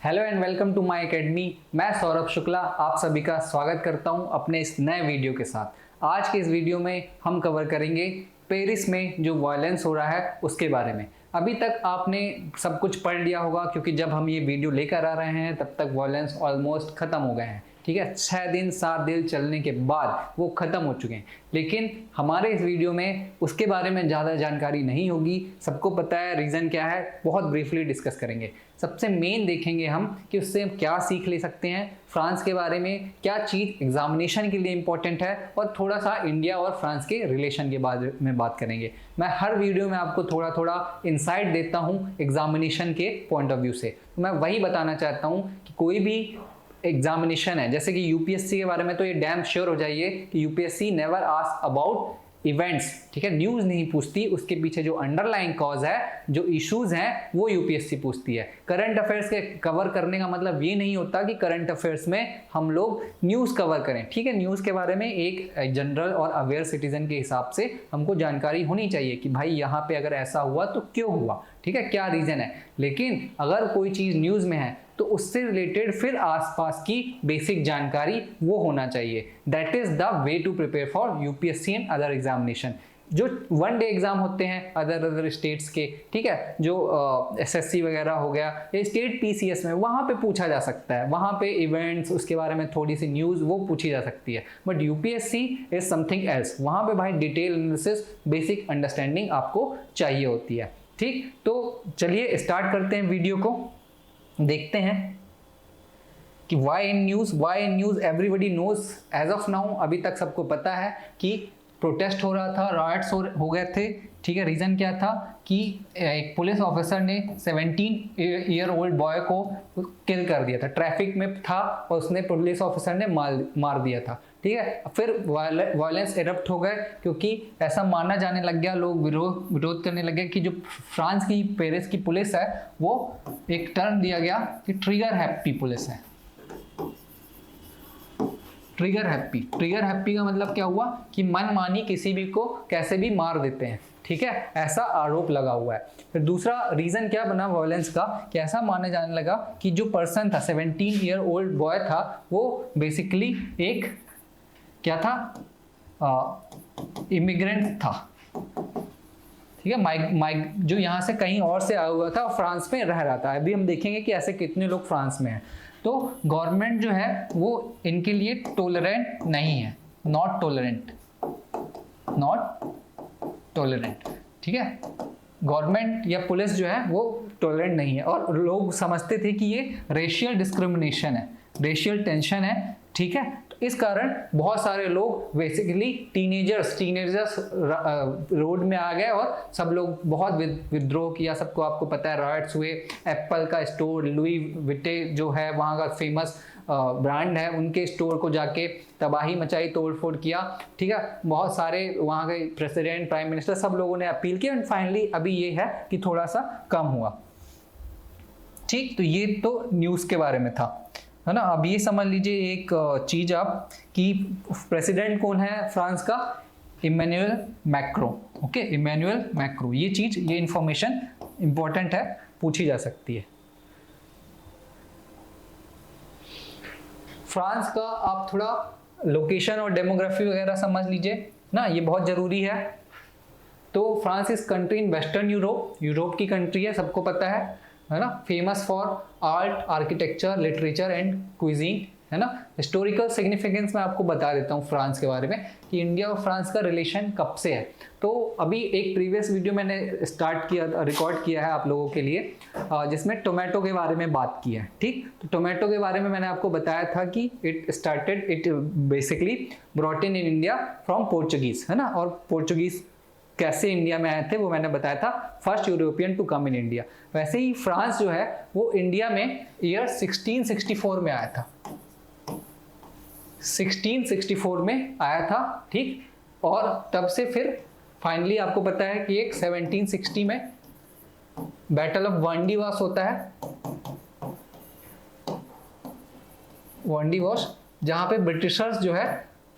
Hello and welcome to my academy. मैं सौरभ शुक्ला आप सभी का स्वागत करता हूं अपने इस नए वीडियो के साथ। आज के इस वीडियो में हम कवर करेंगे पेरिस में जो वायलेंस हो रहा है उसके बारे में। अभी तक आपने सब कुछ पढ़ लिया होगा क्योंकि जब हम ये वीडियो लेकर आ रहे हैं तब तक वायलेंस ऑलमोस्ट खत्म हो गए हैं। ठीक है, 6 दिन 7 दिन चलने के बाद वो खत्म हो चुके हैं, लेकिन हमारे इस वीडियो में उसके बारे में ज़्यादा जानकारी नहीं होगी। सबको पता है रीज़न क्या है, बहुत ब्रीफली डिस्कस करेंगे। सबसे मेन देखेंगे हम कि उससे हम क्या सीख ले सकते हैं, फ्रांस के बारे में क्या चीज़ एग्जामिनेशन के लिए इंपॉर्टेंट है, और थोड़ा सा इंडिया और फ्रांस के रिलेशन के बारे में बात करेंगे। मैं हर वीडियो में आपको थोड़ा थोड़ा इंसाइट देता हूँ एग्जामिनेशन के पॉइंट ऑफ व्यू से। तो मैं वही बताना चाहता हूँ कि कोई भी एग्जामिनेशन है, जैसे कि यूपीएससी के बारे में, तो ये डैम श्योर हो जाइए कि UPSC never ask about events. ठीक है, न्यूज नहीं पूछती, उसके पीछे जो अंडरलाइन कॉज है, जो इश्यूज हैं, वो यूपीएससी पूछती है। करंट अफेयर्स के कवर करने का मतलब ये नहीं होता कि करंट अफेयर्स में हम लोग न्यूज कवर करें। ठीक है, न्यूज के बारे में एक जनरल और अवेयर सिटीजन के हिसाब से हमको जानकारी होनी चाहिए कि भाई यहाँ पे अगर ऐसा हुआ तो क्यों हुआ, ठीक है, क्या रीजन है। लेकिन अगर कोई चीज न्यूज में है तो उससे रिलेटेड फिर आसपास की बेसिक जानकारी वो होना चाहिए। That is the way to prepare for UPSC and other examination. जो वन डे एग्जाम होते हैं अदर स्टेट्स के, ठीक है, जो एसएससी वगैरह हो गया या स्टेट पीसीएस में, वहाँ पे पूछा जा सकता है, वहाँ पे इवेंट्स, उसके बारे में थोड़ी सी न्यूज़ वो पूछी जा सकती है। But UPSC is something else, वहाँ पे भाई डिटेल एनालिसिस, बेसिक अंडरस्टैंडिंग आपको चाहिए होती है। ठीक, तो चलिए स्टार्ट करते हैं वीडियो को। देखते हैं कि why in news everybody knows as of now. अभी तक सबको पता है कि प्रोटेस्ट हो रहा था, राइट्स हो गए थे। ठीक है, रीजन क्या था कि एक पुलिस ऑफिसर ने 17 ईयर ओल्ड बॉय को किल कर दिया था, ट्रैफिक में था और उसने पुलिस ऑफिसर ने मार दिया था। ठीक है, फिर वायलेंस इरप्ट हो गए क्योंकि ऐसा माना जाने लग गया, लोग विरोध करने लगे कि जो फ्रांस की पेरिस की पुलिस है वो एक टर्म दिया गया कि ट्रिगर हैप्पी पुलिस है। ट्रिगर हैप्पी का मतलब क्या हुआ कि मनमानी किसी भी को कैसे भी मार देते हैं। ठीक है, ऐसा आरोप लगा हुआ है। फिर दूसरा रीजन क्या बना वायलेंस का कि ऐसा माने जाने लगा कि जो पर्सन था, 17 ईयर ओल्ड बॉय था, वो बेसिकली एक क्या था, इमिग्रेंट था। ठीक है, जो यहाँ से कहीं और से आया हुआ था और फ्रांस में रह रहा था। अभी हम देखेंगे कि ऐसे कितने लोग फ्रांस में हैं। तो गवर्नमेंट जो है वो इनके लिए टॉलरेंट नहीं है, नॉट टॉलरेंट। ठीक है, गवर्नमेंट या पुलिस जो है वो टॉलरेंट नहीं है, और लोग समझते थे कि ये रेशियल डिस्क्रिमिनेशन है, रेशियल टेंशन है। ठीक है, तो इस कारण बहुत सारे लोग बेसिकली टीनेजर्स रोड में आ गए और सब लोग बहुत विद्रोह किया। सबको आपको पता है राइट्स हुए। एप्पल का स्टोर, लुई विटे जो है वहाँ का फेमस ब्रांड है, उनके स्टोर को जाके तबाही मचाई, तोड़फोड़ किया। ठीक है, बहुत सारे वहाँ के प्रेसिडेंट, प्राइम मिनिस्टर, सब लोगों ने अपील की एंड फाइनली अभी ये है कि थोड़ा सा कम हुआ। ठीक, तो ये तो न्यूज़ के बारे में था, है ना। अब ये समझ लीजिए एक चीज आप कि प्रेसिडेंट कौन है फ्रांस का, Emmanuel Macron. Okay, Emmanuel Macron, ये चीज, ये इंफॉर्मेशन इंपॉर्टेंट है, पूछी जा सकती है। फ्रांस का आप थोड़ा लोकेशन और डेमोग्राफी वगैरह समझ लीजिए ना, ये बहुत जरूरी है। तो France is country in western Europe की कंट्री है, सबको पता है ना। Famous for art, architecture, literature and cuisine, है ना। हिस्टोरिकल सिग्निफिकेंस मैं आपको बता देता हूँ फ्रांस के बारे में कि इंडिया और फ्रांस का रिलेशन कब से है। तो अभी एक प्रीवियस वीडियो मैंने रिकॉर्ड किया है आप लोगों के लिए, जिसमें टोमेटो के बारे में बात की है। ठीक, तो टोमेटो के बारे में मैंने आपको बताया था कि it basically brought in India from Portuguese, है ना। और पोर्चुगीज कैसे इंडिया में आए थे वो मैंने बताया था, first European to come in India. वैसे ही फ्रांस जो है वो इंडिया में ईयर 1664 में आया था, 1664 में आया था। ठीक, और तब से फिर फाइनली आपको पता है कि एक 1760 में बैटल ऑफ वांडी वॉश होता है, वांडी वॉश, जहां पे ब्रिटिशर्स जो है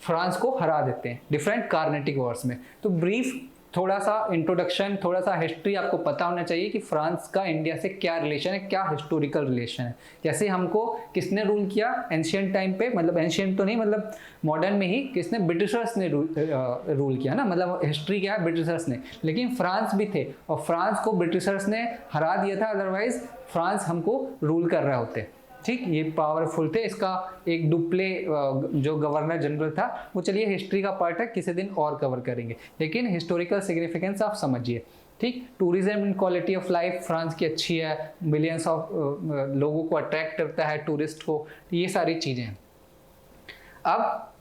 फ्रांस को हरा देते हैं डिफरेंट कार्नेटिक वॉर्स में। तो ब्रीफ थोड़ा सा इंट्रोडक्शन, थोड़ा सा हिस्ट्री आपको पता होना चाहिए कि फ्रांस का इंडिया से क्या रिलेशन है, क्या हिस्टोरिकल रिलेशन है। जैसे हमको किसने रूल किया एंशियंट टाइम पे, मतलब एंशियंट तो नहीं, मतलब मॉडर्न में ही किसने, ब्रिटिशर्स ने रूल किया ना, मतलब हिस्ट्री क्या है, ब्रिटिशर्स ने। लेकिन फ्रांस भी थे और फ्रांस को ब्रिटिशर्स ने हरा दिया था, अदरवाइज फ्रांस हमको रूल कर रहे होते। ठीक, ये पावरफुल थे। इसका एक डुप्ले जो गवर्नर जनरल था, वो चलिए हिस्ट्री का पार्ट है, किसी दिन और कवर करेंगे, लेकिन हिस्टोरिकल सिग्निफिकेंस आप समझिए। ठीक, tourism and quality of life France की अच्छी है, मिलियंस ऑफ लोगों को अट्रैक्ट करता है, टूरिस्ट को, ये सारी चीजें हैं। अब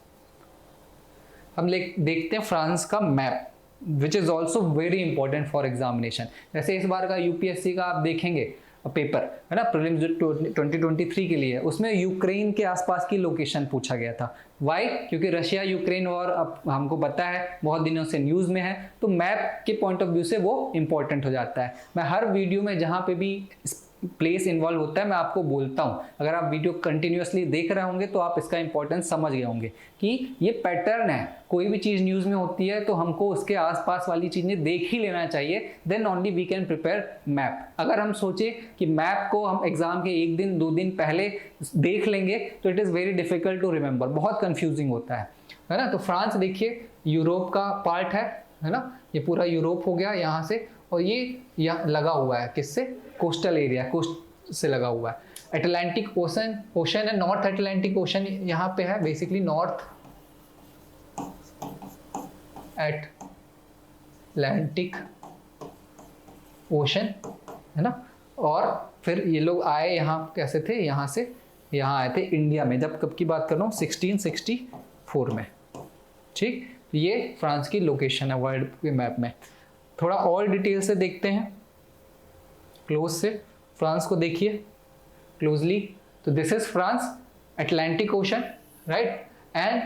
हम देखते हैं फ्रांस का map, which is also very important for examination. जैसे इस बार का यूपीएससी का आप देखेंगे पेपर है ना, प्रीलिम्स जो 2023 के लिए है, उसमें यूक्रेन के आसपास की लोकेशन पूछा गया था। वाई? क्योंकि रशिया यूक्रेन वॉर अब हमको पता है, बहुत दिनों से न्यूज़ में है, तो मैप के पॉइंट ऑफ व्यू से वो इंपॉर्टेंट हो जाता है। मैं हर वीडियो में जहाँ पे भी प्लेस इन्वॉल्व होता है मैं आपको बोलता हूँ। अगर आप वीडियो कंटिन्यूअसली देख रहे होंगे तो आप इसका इंपॉर्टेंस समझ गए होंगे कि ये पैटर्न है। कोई भी चीज़ न्यूज़ में होती है तो हमको उसके आसपास वाली चीज़ें देख ही लेना चाहिए, then only we can prepare map. अगर हम सोचे कि मैप को हम एग्जाम के 1 दिन 2 दिन पहले देख लेंगे तो it is very difficult to remember, बहुत कंफ्यूजिंग होता है ना। तो फ्रांस देखिए यूरोप का पार्ट है ना, ये पूरा यूरोप हो गया यहाँ से, और ये यहाँ लगा हुआ है किससे, कोस्टल एरिया, कोस्ट से लगा हुआ है। अटलांटिक ओशन है, नॉर्थ अटलांटिक ओशन यहाँ पे है, बेसिकली नॉर्थ अटलांटिक ओशन है ना। और फिर ये लोग आए यहाँ, कैसे थे, यहाँ से यहाँ आए थे इंडिया में, जब कब की बात कर रहा हूँ, 1664 में। ठीक, ये फ्रांस की लोकेशन है वर्ल्ड के मैप में। थोड़ा और डिटेल से देखते हैं, क्लोज से फ्रांस को देखिए क्लोजली। तो this is France, Atlantic Ocean right, and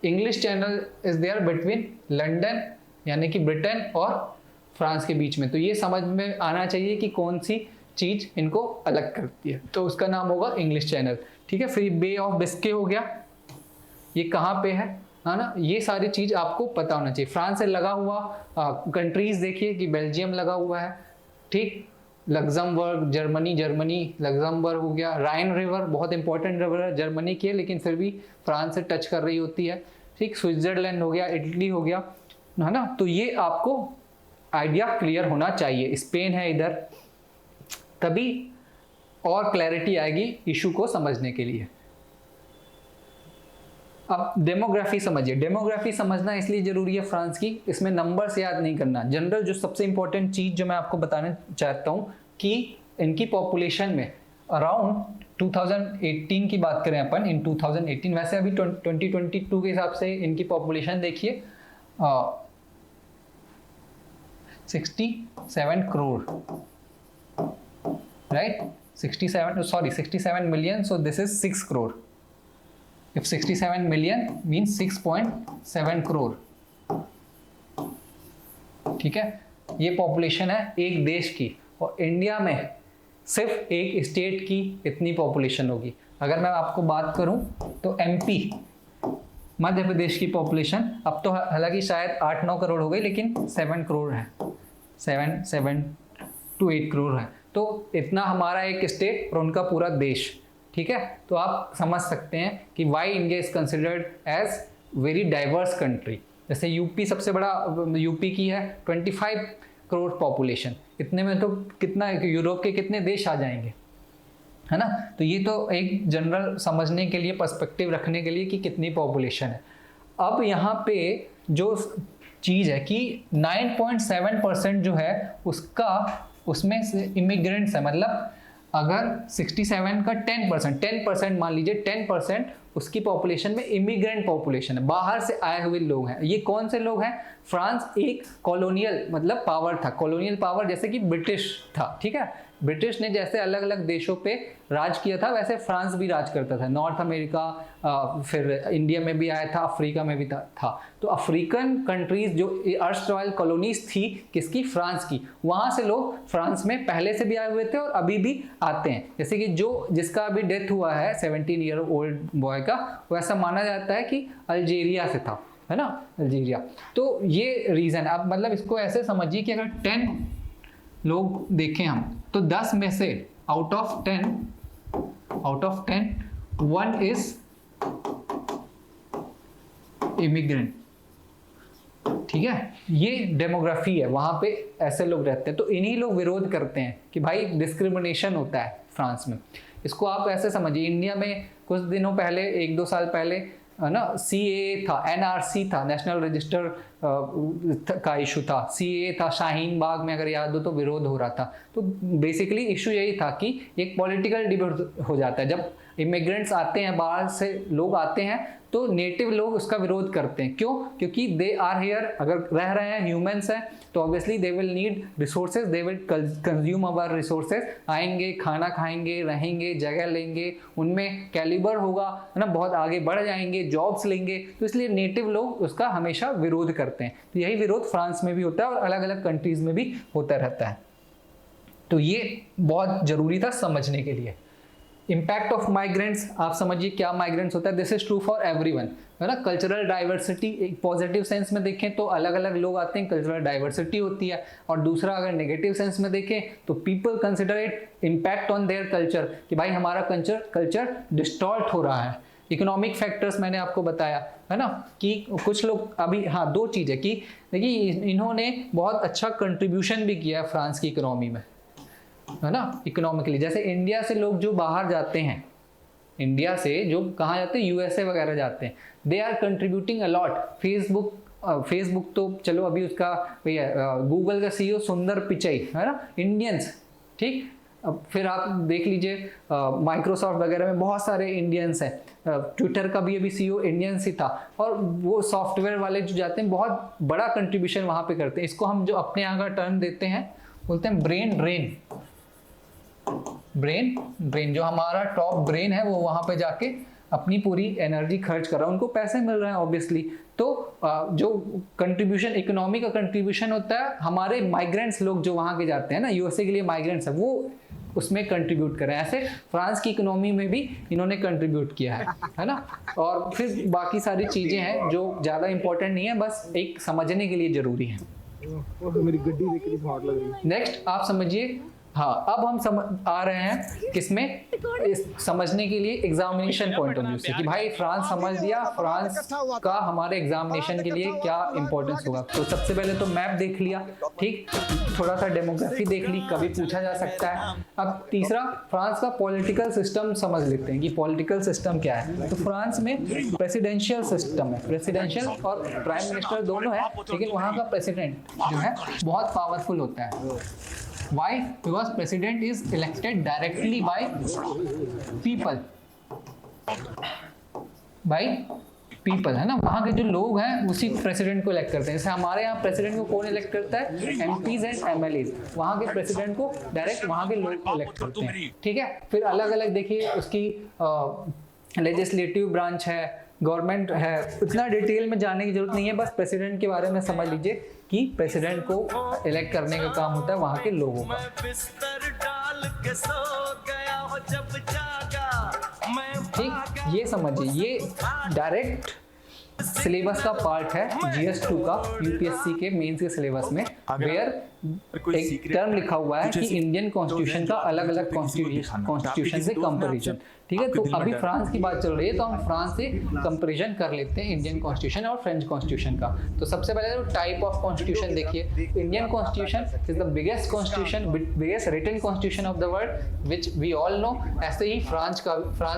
English Channel is there between London यानी कि ब्रिटेन और फ्रांस के बीच में। तो ये समझ में आना चाहिए कि कौन सी चीज़ इनको अलग करती है, तो उसका नाम होगा इंग्लिश चैनल। ठीक है, फिर बे ऑफ बिस्के हो गया, ये कहाँ पे है ना, ये सारी चीज़ आपको पता होना चाहिए। फ्रांस से लगा हुआ कंट्रीज देखिए कि बेल्जियम लगा हुआ है, ठीक, लग्जमबर्ग, जर्मनी लग्जमबर्ग हो गया। राइन रिवर बहुत इंपॉर्टेंट रिवर है, जर्मनी की है लेकिन फिर भी फ्रांस से टच कर रही होती है। ठीक, स्विट्जरलैंड हो गया, इटली हो गया, है ना। तो ये आपको आइडिया क्लियर होना चाहिए। स्पेन है इधर, तभी और क्लैरिटी आएगी इशू को समझने के लिए। अब डेमोग्राफी समझिए। डेमोग्राफी समझना इसलिए जरूरी है फ्रांस की, इसमें नंबर्स याद नहीं करना। जनरल जो सबसे इंपॉर्टेंट चीज जो मैं आपको बताना चाहता हूँ कि इनकी पॉपुलेशन में अराउंड 2018 की बात करें अपन, इन 2018, वैसे अभी 2022 के हिसाब से इनकी पॉपुलेशन देखिए 67 crore, right, 67 million, so this is 6 crore. If 67 million means 6.7 crore, ठीक है, ये पॉपुलेशन है एक देश की, और इंडिया में सिर्फ एक स्टेट की इतनी पॉपुलेशन होगी। अगर मैं आपको बात करूं तो एमपी, मध्य प्रदेश की पॉपुलेशन अब तो हालांकि शायद 8-9 करोड़ हो गई, लेकिन 7 करोड़ है, 7 to 8 करोड़ है। तो इतना हमारा एक स्टेट और उनका पूरा देश। ठीक है, तो आप समझ सकते हैं कि why India is considered as very diverse country. जैसे यूपी सबसे बड़ा, यूपी की है 25 करोड़ पॉपुलेशन, इतने में तो कितना यूरोप के कितने देश आ जाएंगे, है ना। तो ये तो एक जनरल समझने के लिए, पर्सपेक्टिव रखने के लिए कि कितनी पॉपुलेशन है। अब यहाँ पे जो चीज़ है कि 9.7% जो है उसमें से इमिग्रेंट्स है, मतलब अगर 67 का 10% मान लीजिए, 10% उसकी पॉपुलेशन में इमिग्रेंट पॉपुलेशन है, बाहर से आए हुए लोग हैं। ये कौन से लोग हैं? फ्रांस एक कॉलोनियल मतलब पावर था, कॉलोनियल पावर जैसे कि ब्रिटिश था। ठीक है, ब्रिटिश ने जैसे अलग अलग देशों पे राज किया था, वैसे फ्रांस भी राज करता था। नॉर्थ अमेरिका, फिर इंडिया में भी आया था, अफ्रीका में भी था। तो अफ्रीकन कंट्रीज जो अर्स्टवाइल कॉलोनीज थी किसकी? फ्रांस की, वहाँ से लोग फ्रांस में पहले से भी आए हुए थे और अभी भी आते हैं। जैसे कि जिसका अभी डेथ हुआ है 17 ईयर ओल्ड बॉय का, वैसा माना जाता है कि अल्जीरिया से था। है ना, अल्जीरिया। तो ये रीज़न, अब मतलब इसको ऐसे समझिए कि अगर 10 लोग देखें हम, तो 10 में से आउट ऑफ 10 1 इज इमिग्रेंट, ठीक है। ये डेमोग्राफी है, वहां पे ऐसे लोग रहते हैं। तो इन्हीं लोग विरोध करते हैं कि भाई डिस्क्रिमिनेशन होता है फ्रांस में। इसको आप ऐसे समझिए, इंडिया में कुछ दिनों पहले, 1-2 साल पहले, है ना, CAA था, NRC था, नेशनल रजिस्टर का इशू था, CAA था, शाहीन बाग में अगर याद हो तो विरोध हो रहा था। तो बेसिकली इशू यही था कि एक पॉलिटिकल डिबेट हो जाता है। जब इमिग्रेंट्स आते हैं, बाहर से लोग आते हैं, तो नेटिव लोग उसका विरोध करते हैं। क्यों? क्योंकि दे आर हियर, अगर रह रहे हैं, ह्यूमंस हैं, तो obviously they will need resources, they will consume our resources. आएंगे, खाना खाएंगे, रहेंगे, जगह लेंगे, उनमें कैलिबर होगा, है ना, बहुत आगे बढ़ जाएंगे, जॉब्स लेंगे। तो इसलिए नेटिव लोग उसका हमेशा विरोध करते हैं। तो यही विरोध फ्रांस में भी होता है और अलग अलग कंट्रीज में भी होता रहता है। तो ये बहुत जरूरी था समझने के लिए। इम्पैक्ट ऑफ माइग्रेंट्स, आप समझिए क्या माइग्रेंट्स होता है। This is true for everyone, है ना। कल्चरल डाइवर्सिटी, एक पॉजिटिव सेंस में देखें तो अलग अलग लोग आते हैं, कल्चरल डाइवर्सिटी होती है। और दूसरा अगर नेगेटिव सेंस में देखें तो people consider it impact on their culture, कि भाई हमारा कल्चर डिस्टॉर्ट हो रहा है। इकोनॉमिक फैक्टर्स मैंने आपको बताया, है ना, कि कुछ लोग अभी, हाँ, 2 चीज़ है कि देखिए इन्होंने बहुत अच्छा कंट्रीब्यूशन भी किया है फ्रांस की इकोनॉमी में, है ना, इकोनॉमिकली। जैसे इंडिया से लोग जो बाहर जाते हैं, इंडिया से जो कहाँ जाते हैं, USA वगैरह जाते हैं, they are contributing a lot. Facebook तो चलो अभी उसका भैया, गूगल का CEO सुंदर पिचई, है ना, इंडियंस, ठीक। अब फिर आप देख लीजिए माइक्रोसॉफ्ट वगैरह में बहुत सारे इंडियंस हैं, ट्विटर का भी अभी CEO इंडियंस ही था। और वो सॉफ्टवेयर वाले जो जाते हैं बहुत बड़ा कंट्रीब्यूशन वहाँ पे करते हैं। इसको हम जो अपने यहाँ का टर्म देते हैं, बोलते हैं ब्रेन ड्रेन। ब्रेन जो हमारा टॉप ब्रेन है, वो वहां पे जाके अपनी पूरी एनर्जी खर्च कर रहा है, उनको पैसे मिल रहे हैं ऑब्वियसली। तो जो कंट्रीब्यूशन, इकोनॉमी का कंट्रीब्यूशन होता है, हमारे माइग्रेंट्स लोग जो वहां के जाते हैं ना, USA के लिए माइग्रेंट्स है, वो उसमें कंट्रीब्यूट करें। ऐसे फ्रांस की इकोनॉमी में भी इन्होंने कंट्रीब्यूट किया है ना। और फिर बाकी सारी चीजें हैं जो ज्यादा इंपॉर्टेंट नहीं है, बस एक समझने के लिए जरूरी है। मेरी गड्डी देख के स्मार्ट लग रही है। नेक्स्ट आप समझिए, हाँ, अब हम आ रहे हैं किसमें, समझने के लिए एग्जामिनेशन पॉइंट ऑफ व्यू से, कि भाई फ्रांस समझ लिया, फ्रांस का हमारे एग्जामिनेशन के लिए क्या इंपॉर्टेंस होगा। तो सबसे पहले तो मैप देख लिया, ठीक, थोड़ा सा डेमोग्राफी देख ली, कभी पूछा जा सकता है। अब तीसरा, फ्रांस का पॉलिटिकल सिस्टम समझ लेते हैं कि पॉलिटिकल सिस्टम क्या है। तो फ्रांस में प्रेसिडेंशियल सिस्टम है, प्रेसिडेंशियल और प्राइम मिनिस्टर दोनों है, लेकिन वहाँ का प्रेसिडेंट जो है बहुत पावरफुल होता है। Why? Because president is elected directly by people, है ना। वहाँ के जो लोग हैं उसी प्रेसिडेंट को इलेक्ट करते हैं। जैसे हमारे यहाँ प्रेसिडेंट को कौन इलेक्ट करता है, MPs एंड MLAs। वहाँ के प्रेसिडेंट को डायरेक्ट वहाँ के लोग इलेक्ट करते हैं, ठीक है। फिर अलग अलग देखिए उसकी लेजिस्लेटिव ब्रांच है, गवर्नमेंट है, इतना डिटेल में जाने की जरूरत नहीं है, बस प्रेसिडेंट के बारे में समझ लीजिए कि प्रेसिडेंट को इलेक्ट करने का काम होता है वहाँ के लोगों का। ठीक, ये समझिए, ये डायरेक्ट सिलेबस का पार्ट है GS2 का, UPSC के मेंस के सिलेबस में, वेयर एक टर्म लिखा हुआ है कि इंडियन कॉन्स्टिट्यूशन का अलग अलग कॉन्स्टिट्यूशन से कंपैरिजन, ठीक है। तो अभी फ्रांस की बात चल रही है, तो हम फ्रांस से कंपैरिजन कर लेते हैं इंडियन कॉन्स्टिट्यूशन और फ्रेंच कॉन्स्टिट्यूशन का। तो सबसे पहले तो टाइप ऑफ कॉन्स्टिट्यूशन देखिए। Indian constitution is the biggest constitution, biggest written constitution of the world, which we all know. ऐसे ही फ्रांस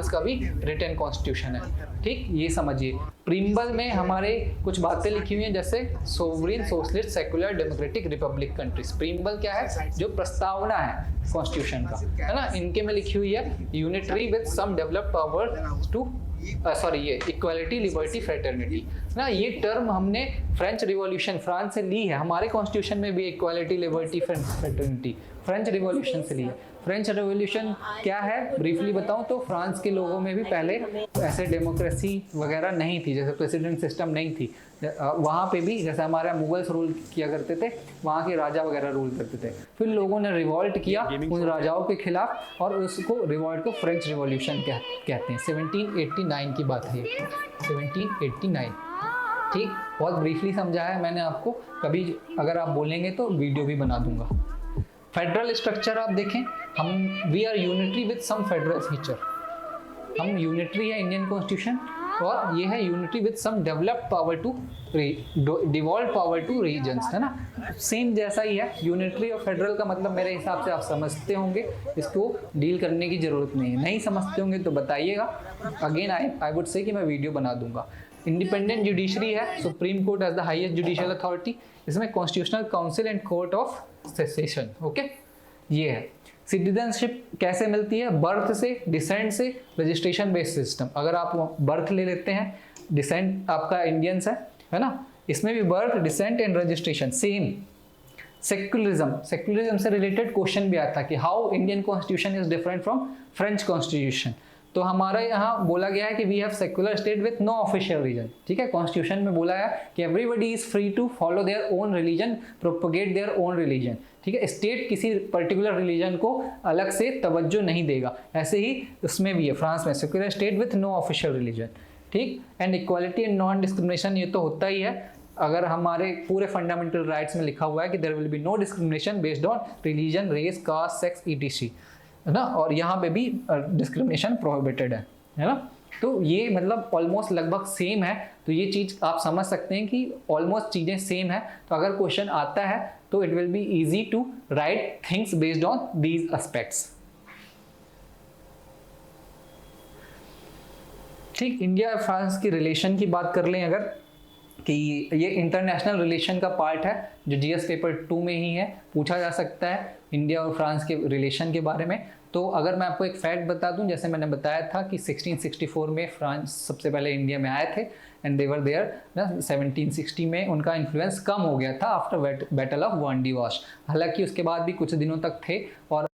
का भी रिटन कॉन्स्टिट्यूशन है, ठीक, ये समझिए। प्रीम्बल में हमारे कुछ बातें लिखी हुई हैं, जैसे sovereign, socialist, secular, democratic, republic countries. Preamble क्या है, जो प्रस्तावना है कॉन्स्टिट्यूशन का, है ना, इनके में लिखी हुई है unitary with some developed power to ये इक्वालिटी, लिबर्टी, फ्रेटर्निटी ना। ये टर्म हमने फ्रेंच रिवॉल्यूशन, फ्रांस से ली है। हमारे कॉन्स्टिट्यूशन में भी equality, liberty, fraternity French revolution से ली है। फ्रेंच रिवॉल्यूशन क्या है ब्रीफली बताऊं तो, फ्रांस के लोगों में भी पहले ऐसे डेमोक्रेसी वगैरह नहीं थी, जैसे प्रेसिडेंट सिस्टम नहीं थी। वहाँ पे भी जैसे हमारे मुगल्स रूल किया करते थे, वहाँ के राजा वगैरह रूल करते थे। फिर लोगों ने रिवॉल्ट किया उन राजाओं के खिलाफ, और उसको रिवॉल्ट को फ्रेंच रिवॉल्यूशन कहते हैं। 1789 की बात है, 1789। ठीक, बहुत ब्रीफली समझाया है मैंने आपको, कभी अगर आप बोलेंगे तो वीडियो भी बना दूंगा। फेडरल स्ट्रक्चर आप देखें, हम we are unitary with some federal feature, हम यूनिटरी है इंडियन कॉन्स्टिट्यूशन, और ये है unity with some developed power to devolve power to regions, है ना, सेम जैसा ही है। यूनिटरी और फेडरल का मतलब मेरे हिसाब से आप समझते होंगे, इसको डील करने की जरूरत नहीं है, नहीं समझते होंगे तो बताइएगा। अगेन आई वुड से कि मैं वीडियो बना दूंगा। इंडिपेंडेंट जुडिशरी है, supreme court as the highest judicial authority, इसमें constitutional council and court of cassation, okay, ये है। सिटीजनशिप कैसे मिलती है? बर्थ से, डिसेंट से, रजिस्ट्रेशन बेस्ड सिस्टम। अगर आप बर्थ ले लेते हैं, डिसेंट आपका इंडियंस है ना, इसमें भी birth, descent and registration same. Secularism से रिलेटेड क्वेश्चन भी आता है कि how Indian constitution is different from French constitution. तो हमारा यहाँ बोला गया है कि we have secular state with no official religion, ठीक है। कॉन्स्टिट्यूशन में बोला है कि everybody is free to follow their own religion, propagate their own religion, ठीक है। स्टेट किसी पर्टिकुलर रिलीजन को अलग से तवज्जो नहीं देगा, ऐसे ही उसमें भी है फ्रांस में, secular state with no official religion, ठीक। And equality and non discrimination, ये तो होता ही है, अगर हमारे पूरे फंडामेंटल राइट्स में लिखा हुआ है कि there will be no discrimination based on religion, race, caste, sex, etc, है ना, और यहाँ पे भी डिस्क्रिमिनेशन प्रोहिबिटेड है ना। तो ये मतलब ऑलमोस्ट लगभग सेम है, तो ये चीज़ आप समझ सकते हैं कि ऑलमोस्ट चीज़ें सेम है। तो अगर क्वेश्चन आता है तो it will be easy to write things based on these aspects, ठीक। इंडिया और फ्रांस की रिलेशन की बात कर लें अगर, कि ये इंटरनेशनल रिलेशन का पार्ट है जो जीएस पेपर 2 में ही है, पूछा जा सकता है इंडिया और फ्रांस के रिलेशन के बारे में। तो अगर मैं आपको एक फैक्ट बता दूं, जैसे मैंने बताया था कि 1664 में फ्रांस सबसे पहले इंडिया में आए थे एंड दे वर देयर ना। 1760 में उनका इन्फ्लुएंस कम हो गया था आफ्टर बैटल ऑफ वांडीवाश, हालांकि उसके बाद भी कुछ दिनों तक थे। और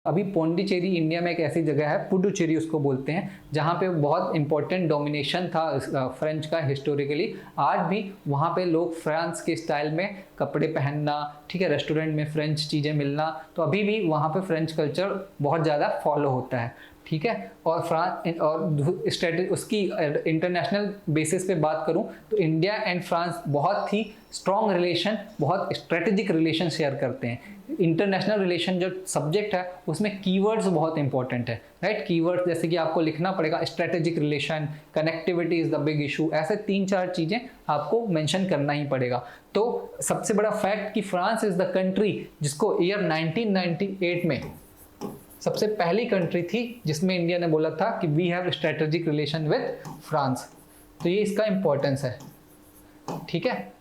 अभी पौंडीचेरी इंडिया में एक ऐसी जगह है, पुडुचेरी उसको बोलते हैं, जहाँ पे बहुत इंपॉर्टेंट डोमिनेशन था फ्रेंच का हिस्टोरिकली। आज भी वहाँ पे लोग फ्रांस के स्टाइल में कपड़े पहनना, ठीक है, रेस्टोरेंट में फ्रेंच चीज़ें मिलना, तो अभी भी वहाँ पे फ्रेंच कल्चर बहुत ज़्यादा फॉलो होता है, ठीक है। और फ्रांस और स्ट्रेटजी उसकी इंटरनेशनल बेसिस पे बात करूं तो इंडिया एंड फ्रांस बहुत ही स्ट्रॉन्ग रिलेशन, बहुत स्ट्रेटेजिक रिलेशन शेयर करते हैं। इंटरनेशनल रिलेशन जो सब्जेक्ट है उसमें कीवर्ड्स बहुत इंपॉर्टेंट है, राइट। कीवर्ड्स जैसे कि आपको लिखना पड़ेगा, strategic relation, connectivity is the big issue, ऐसे 3-4 चीज़ें आपको मेंशन करना ही पड़ेगा। तो सबसे बड़ा फैक्ट कि फ्रांस इज द कंट्री जिसको ईयर 1998 में सबसे पहली कंट्री थी जिसमें इंडिया ने बोला था कि we have strategic relation with France, तो ये इसका इंपॉर्टेंस है, ठीक है।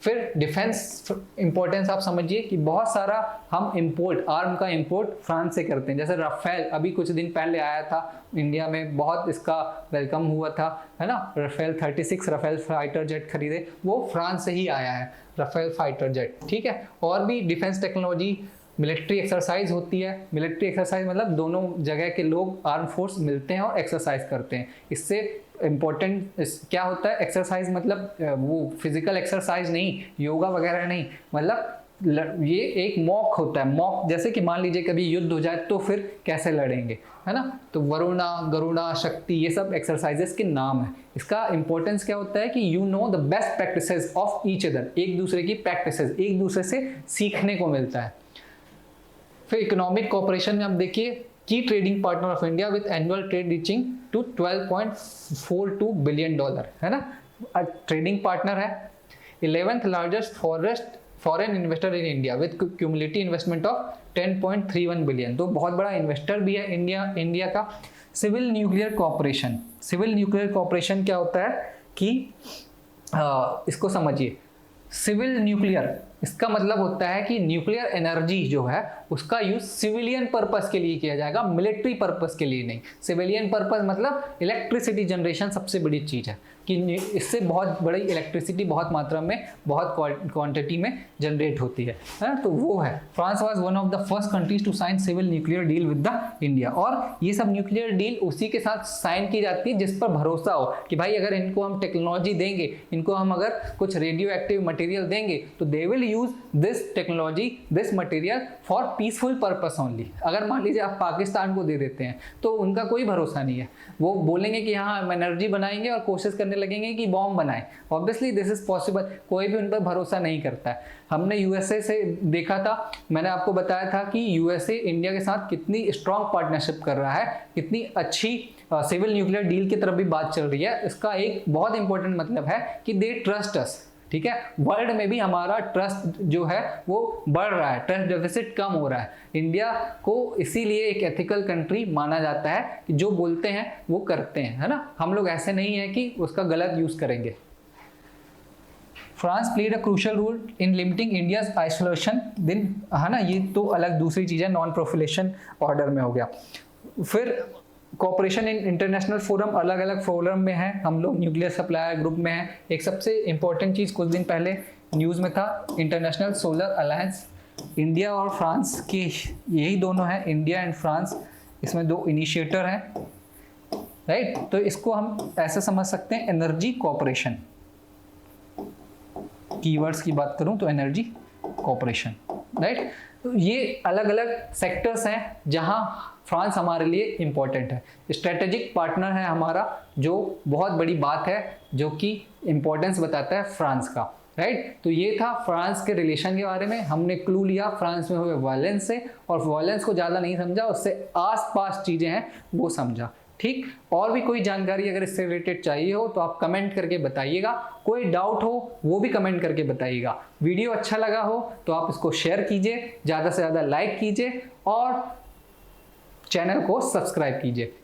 फिर डिफेंस इंपॉर्टेंस आप समझिए कि बहुत सारा हम इंपोर्ट, आर्म का इंपोर्ट फ्रांस से करते हैं। जैसे राफेल अभी कुछ दिन पहले आया था इंडिया में, बहुत इसका वेलकम हुआ था, है ना। राफेल 36 राफेल फाइटर जेट खरीदे, वो फ्रांस से ही आया है, राफेल फाइटर जेट, ठीक है। और भी डिफेंस टेक्नोलॉजी, मिलिट्री एक्सरसाइज होती है। मिलिट्री एक्सरसाइज मतलब दोनों जगह के लोग आर्म फोर्स मिलते हैं और एक्सरसाइज करते हैं। इससे इम्पोर्टेंट क्या होता है, एक्सरसाइज मतलब वो फिजिकल एक्सरसाइज नहीं, योगा वगैरह नहीं, मतलब ये एक मॉक होता है। मॉक जैसे कि मान लीजिए कभी युद्ध हो जाए तो फिर कैसे लड़ेंगे, है ना। तो वरुणा, गरुड़ा, शक्ति, ये सब एक्सरसाइजेस के नाम है। इसका इंपॉर्टेंस क्या होता है कि you know the best practices of each other, एक दूसरे की प्रैक्टिसेस, एक दूसरे से सीखने को मिलता है। फिर इकोनॉमिक कोऑपरेशन में आप देखिए, key trading partner of India with annual trade reaching to $12.42 billion, है ना, ट्रेडिंग पार्टनर है। 11th largest foreign investor in India with cumulative investment of 10.31 billion, तो बहुत बड़ा इन्वेस्टर भी है इंडिया का। Civil nuclear cooperation, civil nuclear cooperation क्या होता है कि इसको समझिए, सिविल न्यूक्लियर इसका मतलब होता है कि न्यूक्लियर एनर्जी जो है उसका यूज सिविलियन पर्पस के लिए किया जाएगा, मिलिट्री पर्पस के लिए नहीं। सिविलियन पर्पस मतलब इलेक्ट्रिसिटी जनरेशन सबसे बड़ी चीज़ है कि इससे बहुत बड़ी इलेक्ट्रिसिटी बहुत मात्रा में, बहुत क्वांटिटी में जनरेट होती है ना, तो वो है। France was one of the first countries to sign civil nuclear deal with the India, और ये सब न्यूक्लियर डील उसी के साथ साइन की जाती है जिस पर भरोसा हो कि भाई अगर इनको हम टेक्नोलॉजी देंगे, इनको हम अगर कुछ रेडियो एक्टिव मटेरियल देंगे तो they will use this technology, this material for peaceful purpose only. अगर मान लीजिए आप पाकिस्तान को दे देते हैं तो उनका कोई भरोसा नहीं है, वो बोलेंगे कि हाँ हम एनर्जी बनाएंगे और कोशिश करने करने लगेंगे कि बॉम्ब बनाए। ऑब्वियसली दिस इज पॉसिबल, कोई भी उन पर भरोसा नहीं करता है। हमने यूएसए से देखा था, मैंने आपको बताया था कि यूएसए इंडिया के साथ कितनी स्ट्रांग पार्टनरशिप कर रहा है, कितनी अच्छी सिविल न्यूक्लियर डील की तरफ भी बात चल रही है। इसका एक बहुत इंपॉर्टेंट मतलब है कि दे ट्रस्ट अस। ठीक है, वर्ल्ड में भी हमारा ट्रस्ट जो है वो बढ़ रहा है, ट्रस्ट डेफिसिट कम हो रहा है। इंडिया को इसीलिए एक एथिकल कंट्री माना जाता है कि जो बोलते हैं वो करते हैं, है ना। हम लोग ऐसे नहीं है कि उसका गलत यूज करेंगे। France played a crucial role in limiting India's isolation then, है ना, ये तो अलग दूसरी चीज है, नॉन प्रोफिलेशन ऑर्डर में हो गया। फिर कोऑपरेशन इन इंटरनेशनल फोरम, अलग अलग फोरम में है हम लोग, न्यूक्लियर सप्लायर ग्रुप में है। एक सबसे इंपॉर्टेंट चीज कुछ दिन पहले न्यूज में था, इंटरनेशनल सोलर अलायंस, इंडिया और फ्रांस की यही दोनों हैं, इंडिया एंड फ्रांस, इसमें दो इनिशिएटर हैं, राइट। तो इसको हम ऐसे समझ सकते हैं एनर्जी कोऑपरेशन, कीवर्ड्स की बात करूं तो एनर्जी कोऑपरेशन, राइट। तो ये अलग अलग सेक्टर्स हैं जहां फ्रांस हमारे लिए इंपॉर्टेंट है, स्ट्रेटेजिक पार्टनर है हमारा, जो बहुत बड़ी बात है, जो कि इंपॉर्टेंस बताता है फ्रांस का, राइट। तो ये था फ्रांस के रिलेशन के बारे में, हमने क्लू लिया फ्रांस में हुए वायलेंस से, और वायलेंस को ज़्यादा नहीं समझा, उससे आसपास चीज़ें हैं वो समझा, ठीक। और भी कोई जानकारी अगर इससे रिलेटेड चाहिए हो तो आप कमेंट करके बताइएगा, कोई डाउट हो वो भी कमेंट करके बताइएगा। वीडियो अच्छा लगा हो तो आप इसको शेयर कीजिए, ज़्यादा से ज़्यादा लाइक कीजिए और चैनल को सब्सक्राइब कीजिए।